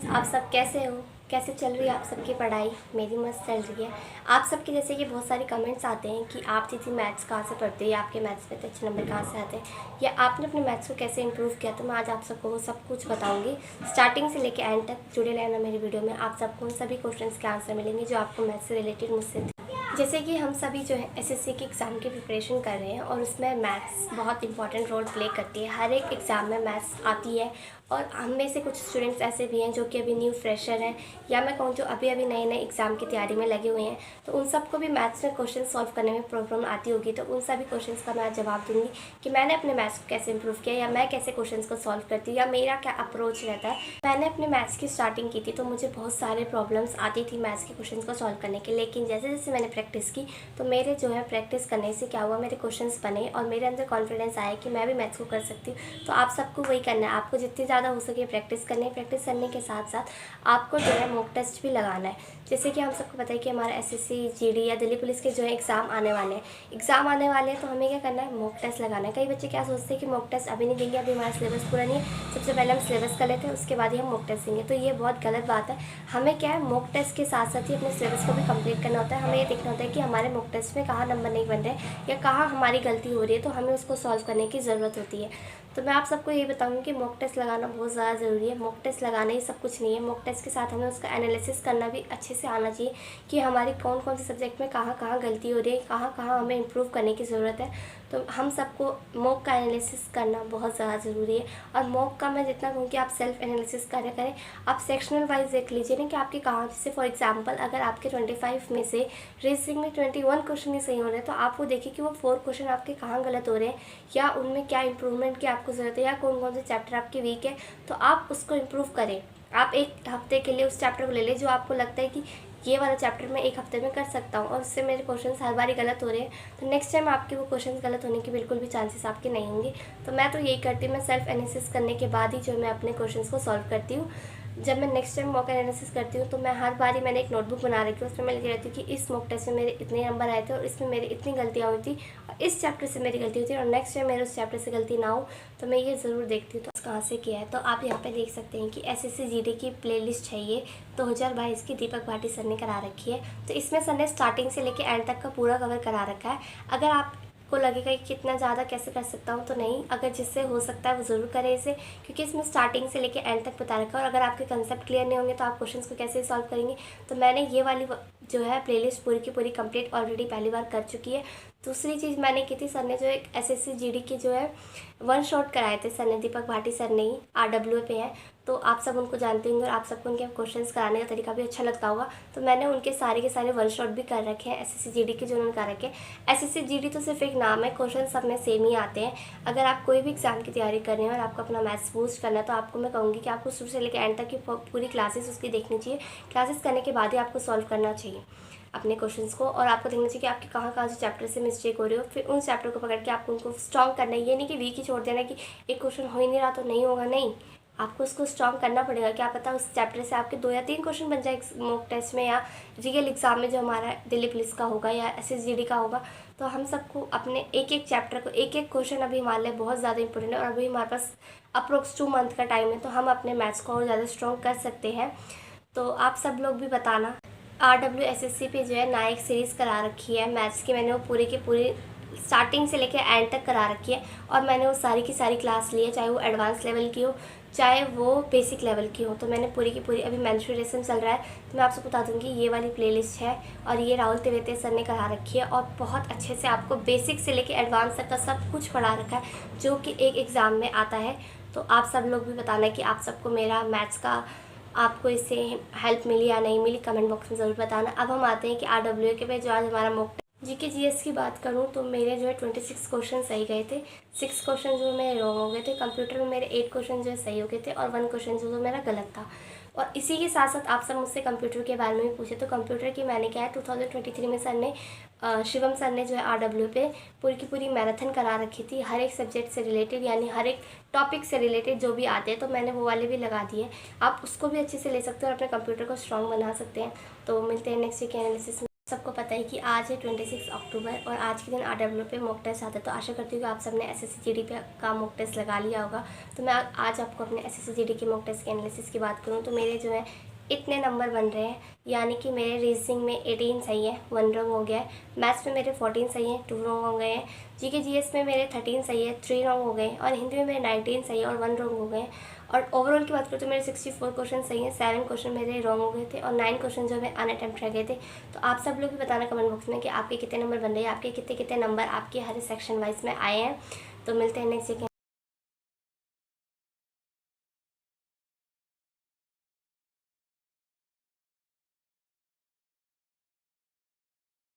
आप सब कैसे हो? कैसे चल रही है आप सबकी पढ़ाई? मेरी मस्त चल रही है। आप सबके जैसे कि बहुत सारे कमेंट्स आते हैं कि आप दीदी मैथ्स कहाँ से पढ़ते हो या आपके मैथ्स में इतने अच्छे नंबर कहाँ से आते हैं या आपने अपने मैथ्स को कैसे इंप्रूव किया। तो मैं आज आप सबको वो सब कुछ बताऊंगी। स्टार्टिंग से लेकर एंड तक जुड़े रहना मेरी वीडियो में। आप सबको उन सभी क्वेश्चंस के आंसर मिलेंगे जो आपको मैथ्स से रिलेटेड मुझसे। जैसे कि हम सभी जो है एसएससी के एग्ज़ाम की प्रिपरेशन कर रहे हैं और उसमें मैथ्स बहुत इंपॉर्टेंट रोल प्ले करती है। हर एक एग्ज़ाम में मैथ्स आती है और हम में से कुछ स्टूडेंट्स ऐसे भी हैं जो कि अभी न्यू फ्रेशर हैं या मैं कहूँ जो अभी अभी नए नए एग्ज़ाम की तैयारी में लगे हुए हैं। तो उन सबको भी मैथ्स में क्वेश्चन सॉल्व करने में प्रॉब्लम आती होगी। तो उन सभी क्वेश्चंस का मैं जवाब दूंगी कि मैंने अपने मैथ्स को कैसे इंप्रूव किया या मैं कैसे क्वेश्चंस को सॉल्व करती हूँ या मेरा क्या अप्रोच रहता है। मैंने अपने मैथ्स की स्टार्टिंग की थी तो मुझे बहुत सारे प्रॉब्लम्स आती थी मैथ्स के क्वेश्चन को सॉल्व करने के, लेकिन जैसे जैसे मैंने प्रैक्टिस की तो मेरे जो है प्रैक्टिस करने से क्या हुआ, मेरे क्वेश्चंस बने और मेरे अंदर कॉन्फिडेंस आया कि मैं भी मैथ्स को कर सकती हूँ। तो आप सबको वही करना है, आपको जितनी ज़्यादा हो सके प्रैक्टिस करनी है। प्रैक्टिस करने के साथ साथ आपको जो है मॉक टेस्ट भी लगाना है। जैसे कि हम सबको पता है कि हमारा एसएससी जीडी या दिल्ली पुलिस के जो है एग्ज़ाम आने वाले हैं तो हमें क्या करना है, मॉक टेस्ट लगाना है। कई बच्चे क्या सोचते हैं कि मॉक टेस्ट अभी नहीं देंगे, अभी हमारा सिलेबस पूरा नहीं है, सबसे पहले हम सिलेबस कर लेते हैं उसके बाद ही हम मॉक टेस्ट देंगे। तो ये बहुत गलत बात है। हमें क्या है, मॉक टेस्ट के साथ साथ ही अपने सिलेबस को भी कंप्लीट करना होता है। हमें ये देखना होता है कि हमारे मॉक टेस्ट में कहाँ नंबर नहीं बन रहे या कहाँ हमारी गलती हो रही है, तो हमें उसको सॉल्व करने की ज़रूरत होती है। तो मैं आप सबको ये बताऊंगी कि मॉक टेस्ट लगाना बहुत ज़्यादा ज़रूरी है। मॉक टेस्ट लगाना ही सब कुछ नहीं है, मॉक टेस्ट के साथ हमें उसका एनालिसिस करना भी अच्छे से आना चाहिए कि हमारी कौन कौन से सब्जेक्ट में कहाँ कहाँ गलती हो रही है, कहाँ कहाँ हमें इम्प्रूव करने की ज़रूरत है। तो हम सबको मॉक का एनालिसिस करना बहुत ज़्यादा ज़रूरी है। और मॉक का मैं जितना कहूँ कि आप सेल्फ एनालिसिस करें, आप सेक्शनल वाइज देख लीजिए ना कि आपके कहाँ, जैसे फॉर एग्जांपल अगर आपके 25 में से रीजनिंग में 21 क्वेश्चन ही सही हो रहे हैं तो आप वो देखिए कि वो 4 क्वेश्चन आपके कहाँ गलत हो रहे हैं या उनमें क्या इंप्रूवमेंट की आपको ज़रूरत है या कौन कौन से चैप्टर आपके वीक है, तो आप उसको इम्प्रूव करें। आप एक हफ्ते के लिए उस चैप्टर को ले लें जो आपको लगता है कि ये वाला चैप्टर मैं एक हफ्ते में कर सकता हूँ और उससे मेरे क्वेश्चन हर बार गलत हो रहे हैं, तो नेक्स्ट टाइम आपके वो क्वेश्चन गलत होने के बिल्कुल भी चांसेस आपके नहीं होंगे। तो मैं तो यही करती हूँ, मैं सेल्फ एनालिसिस करने के बाद ही जो मैं अपने क्वेश्चन को सॉल्व करती हूँ। जब मैं नेक्स्ट टाइम मॉक एनालिसिस करती हूँ तो मैं हर बारी मैंने एक नोटबुक बना रखी है, उसमें मैं लिख रहती हूँ कि इस मॉक टेस्ट में मेरे इतने नंबर आए थे और इसमें मेरी इतनी गलतियाँ हुई थी और इस चैप्टर से मेरी गलती हुई थी और नेक्स्ट टाइम मेरे उस चैप्टर से गलती ना हो। तो मैं ये ज़रूर देखती हूँ तो कहाँ से किया है। तो आप यहाँ पे देख सकते हैं कि एसएससी जीडी की प्लेलिस्ट है ये 2022 की, दीपक भाटी सर ने करा रखी है। तो इसमें सर ने स्टार्टिंग से लेकर एंड तक का पूरा कवर करा रखा है। अगर आप को लगेगा कि कितना ज़्यादा कैसे कर सकता हूँ, तो नहीं, अगर जिससे हो सकता है वो ज़रूर करें इसे, क्योंकि इसमें स्टार्टिंग से लेकर एंड तक बता रखा है। और अगर आपके कंसेप्ट क्लियर नहीं होंगे तो आप क्वेश्चंस को कैसे सॉल्व करेंगे। तो मैंने ये वाली जो है प्लेलिस्ट पूरी की पूरी कंप्लीट ऑलरेडी पहली बार कर चुकी है। दूसरी चीज़ मैंने की थी, सर ने जो एक एसएससी जीडी की जो है वन शॉट कराए थे सर ने, दीपक भाटी सर ने ही, आरडब्ल्यू पे है तो आप सब उनको जानते होंगे और आप सबको उनके क्वेश्चंस कराने का तरीका भी अच्छा लगता होगा। तो मैंने उनके सारे के सारे वन शॉट भी कर रखे हैं एसएससी जीडी के जो उन्होंने कर रखे हैं। एसएससी जीडी तो सिर्फ एक नाम है, क्वेश्चन सब में सेम ही आते हैं। अगर आप कोई भी एग्जाम की तैयारी कर रहे हैं और आपको अपना मैथ्स बूस्ट करना है तो आपको मैं कहूँगी कि आपको शुरू से लेकर एंड तक की पूरी क्लासेस उसकी देखनी चाहिए। क्लासेस करने के बाद ही आपको सॉल्व करना चाहिए अपने क्वेश्चंस को, और आपको देखना चाहिए कि आपके कहाँ कहाँ से चैप्टर से मिस्टेक हो रही हो। फिर उन चैप्टर को पकड़ के आपको उनको स्ट्रॉन्ग करना है। ये नहीं कि वीक ही छोड़ देना कि एक क्वेश्चन हो ही नहीं रहा तो नहीं होगा, नहीं, आपको उसको स्ट्रॉन्ग करना पड़ेगा। क्या पता उस चैप्टर से आपके 2 या 3 क्वेश्चन बन जाए मॉक टेस्ट में या रियल एग्जाम में जो हमारा दिल्ली पुलिस का होगा या एसएसजीडी का होगा। तो हम सबको अपने एक एक चैप्टर को एक एक क्वेश्चन, अभी हमारे लिए बहुत ज़्यादा इंपॉर्टेंट है और अभी हमारे पास अप्रोक्स 2 मंथ का टाइम है, तो हम अपने मैथ्स को और ज़्यादा स्ट्रॉन्ग कर सकते हैं। तो आप सब लोग भी बताना। RWSSC पे जो है नाइक सीरीज़ करा रखी है मैथ्स की, मैंने वो पूरी की पूरी स्टार्टिंग से लेकर एंड तक करा रखी है और मैंने वो सारी की सारी क्लास ली है, चाहे वो एडवांस लेवल की हो चाहे वो बेसिक लेवल की हो। तो मैंने पूरी की पूरी, अभी मेंस्ट्रुएशन चल रहा है तो मैं आपसे बता दूंगी ये वाली प्लेलिस्ट है और ये राहुल त्रिवेदी सर ने करा रखी है और बहुत अच्छे से आपको बेसिक से लेकर एडवांस तक का सब कुछ पढ़ा रखा है जो कि एक एग्ज़ाम में आता है। तो आप सब लोग भी बताना कि आप सबको मेरा मैथ्स का, आपको इससे हेल्प मिली या नहीं मिली, कमेंट बॉक्स में ज़रूर बताना। अब हम आते हैं कि RWA के पे जो आज हमारा मॉक जीके जीएस की बात करूं तो मेरे जो है 26 क्वेश्चन सही गए थे, 6 क्वेश्चन जो मेरे रॉन्ग हो गए थे। कंप्यूटर में मेरे 8 क्वेश्चन जो है सही हो गए थे और 1 क्वेश्चन जो मेरा गलत था। और इसी के साथ साथ आप सब मुझसे कंप्यूटर के बारे में भी पूछे, तो कंप्यूटर की मैंने क्या है 2023 में सर ने शिवम सर ने जो है RW पे पूरी की पूरी मैराथन करा रखी थी हर एक सब्जेक्ट से रिलेटेड, यानी हर एक टॉपिक से रिलेटेड जो भी आते हैं, तो मैंने वो वाले भी लगा दिए। आप उसको भी अच्छे से ले सकते हो और अपने कंप्यूटर को स्ट्रॉन्ग बना सकते हैं। तो मिलते हैं नेक्स्ट वीक एनालिसिस में। सबको पता है कि आज है 26 अक्टूबर और आज के दिन RW पे मॉक टेस्ट आता है। तो आशा करती हूँ कि आप सबने SSC GD पे का मॉक टेस्ट लगा लिया होगा। तो मैं आज आपको अपने SSC GD के मॉक टेस्ट के एनालिसिस की बात करूँ तो मेरे जो है इतने नंबर बन रहे हैं, यानी कि मेरे रीजनिंग में 18 सही है, 1 रॉन्ग हो गया है। मैथ्स में मेरे 14 सही है, 2 रॉन्ग हो गए हैं। GK GS में मेरे 13 सही है, 3 रॉन्ग हो गए। और हिंदी में मेरे 19 सही है और 1 रॉन्ग हो गए। और ओवरऑल की बात करूँ तो मेरे 64 क्वेश्चन सही हैं, 7 क्वेश्चन मेरे रॉन्ग हो गए थे और 9 क्वेश्चन जो है अनअटेम्प्ट रह गए थे। तो आप सब लोग भी बताना कमेंट बॉक्स में कि आपके कितने नंबर बन रहे हैं, आपके कितने कितने नंबर आपके हर सेक्शन वाइज में आए हैं। तो मिलते हैं नेक्स्ट